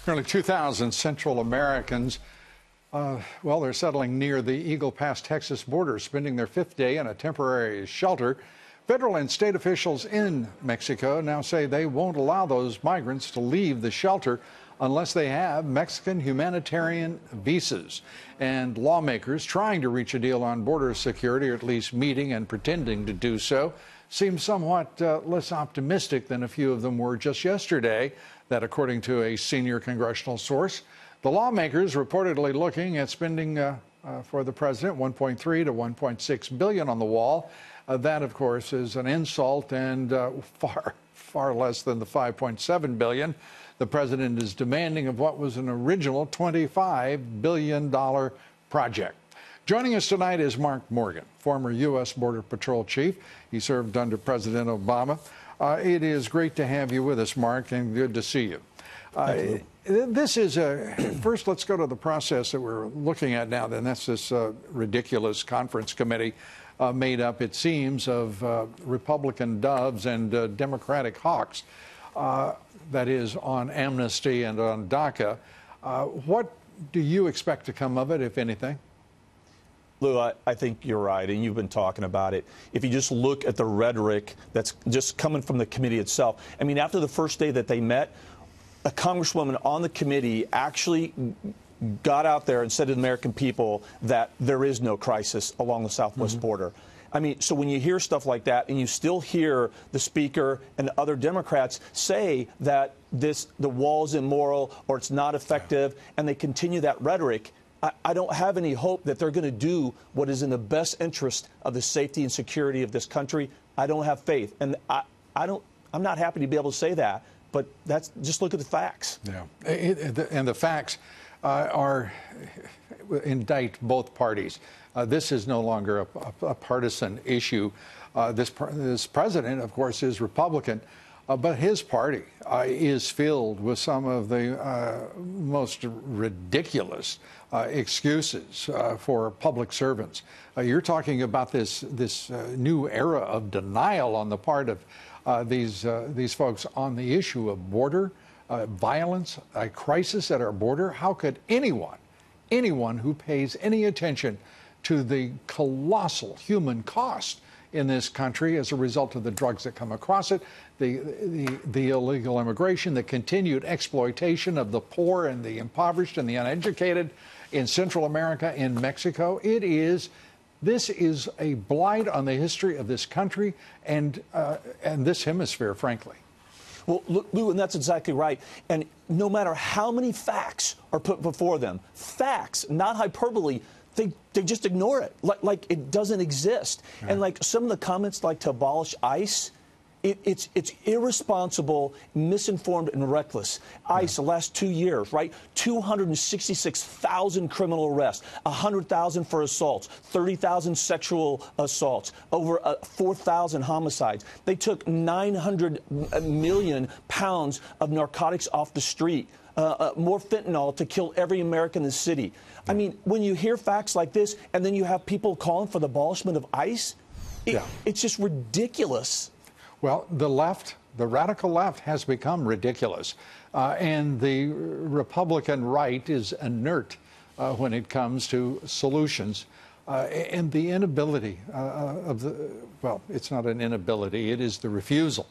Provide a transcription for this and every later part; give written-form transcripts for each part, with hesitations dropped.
Nearly 2,000 Central Americans, well, they're settling near the Eagle Pass, Texas border, spending their fifth day in a temporary shelter. Federal and state officials in Mexico now say they won't allow those migrants to leave the shelter unless they have Mexican humanitarian visas. And lawmakers trying to reach a deal on border security, or at least meeting and pretending to do so, seem somewhat less optimistic than a few of them were just yesterday. That, according to a senior congressional source. The lawmakers reportedly looking at spending for the president $1.3 to $1.6 billion on the wall. That, of course, is an insult and far less than the $5.7 billion the president is demanding of what was an original $25 billion project. Joining us tonight is Mark Morgan, former U.S. Border Patrol chief. He served under President Obama. It is great to have you with us, Mark, and good to see you. This is first, let's go to the process that we're looking at now. Then that's this ridiculous conference committee made up, it seems, of Republican doves and Democratic hawks. That is on amnesty and on DACA. What do you expect to come of it, if anything? Lou, I think you're right, and you've been talking about it. If you just look at the rhetoric that's just coming from the committee itself, I mean, after the first day that they met, a congresswoman on the committee actually got out there and said to the American people that there is no crisis along the southwest border. I mean, so when you hear stuff like that, and you still hear the speaker and other Democrats say that the wall is immoral or it's not effective, and they continue that rhetoric, I don't have any hope that they're going to do what is in the best interest of the safety and security of this country. I don't have faith. And I'm not happy to be able to say that, but that's just look at the facts. Yeah. And the facts indict both parties. This is no longer a partisan issue. This president, of course, is Republican. But his party is filled with some of the most ridiculous excuses for public servants. You're talking about this new era of denial on the part of these folks on the issue of border violence, a crisis at our border. How could anyone who pays any attention to the colossal human cost in this country as a result of the drugs that come across it, the illegal immigration, the continued exploitation of the poor and the impoverished and the uneducated in Central America, in Mexico. This is a blight on the history of this country and this hemisphere, frankly. Well, Lou, and that's exactly right. And no matter how many facts are put before them, facts, not hyperbole, they just ignore it, like it doesn't exist. Yeah. And like some of the comments, like to abolish ICE, it's irresponsible, misinformed, and reckless. ICE, the last 2 years, right? 266,000 criminal arrests, 100,000 for assaults, 30,000 sexual assaults, over 4,000 homicides. They took 900 million pounds of narcotics off the street. More fentanyl to kill every American in the city. I mean, when you hear facts like this, and then you have people calling for the abolishment of ICE, it's just ridiculous. Well, the radical left has become ridiculous, and the Republican right is inert when it comes to solutions. And the inability well, it's not an inability, it is the refusal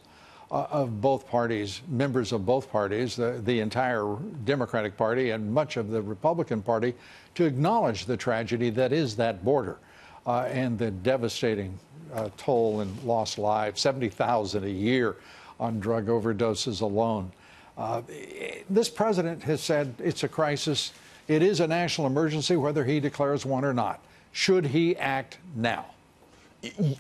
of both parties, members of both parties, the entire Democratic Party and much of the Republican Party, to acknowledge the tragedy that is that border and the devastating toll and lost lives, 70,000 a year on drug overdoses alone. This president has said it's a crisis. It is a national emergency, whether he declares one or not. Should he act now?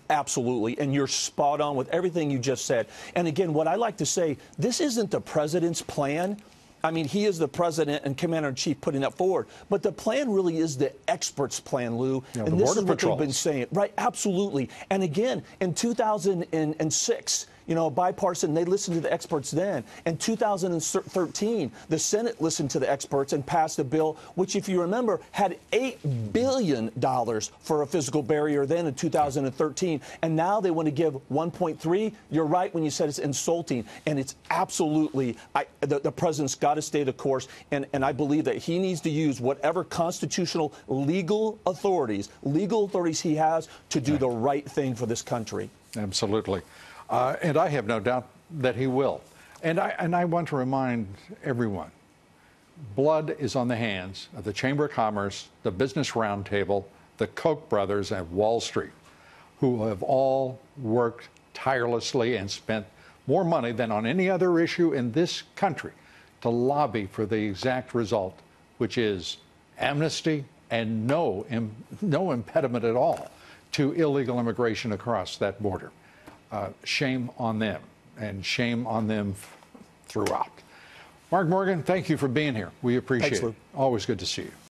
Absolutely, and you're spot on with everything you just said. And again, what I like to say, this isn't the president's plan. I mean, he is the president and commander-in-chief putting that forward. But the plan really is the experts' plan, Lou. Yeah, and this is what they've been saying. Right, absolutely. And again, in 2006, you know, bipartisan. They listened to the experts then. In 2013, the Senate listened to the experts and passed a bill which, if you remember, had $8 billion for a physical barrier then in 2013. And now they want to give 1.3. You're right when you said it's insulting. And it's absolutely, the president's got to stay the course. And I believe that he needs to use whatever constitutional legal authorities he has to do the right thing for this country. Absolutely. And I have no doubt that he will. And I want to remind everyone, blood is on the hands of the Chamber of Commerce, the Business Roundtable, the Koch brothers, and Wall Street, who have all worked tirelessly and spent more money than on any other issue in this country to lobby for the exact result, which is amnesty and no impediment at all to illegal immigration across that border. Shame on them, and shame on them throughout. Mark Morgan, thank you for being here. We appreciate it. Always good to see you.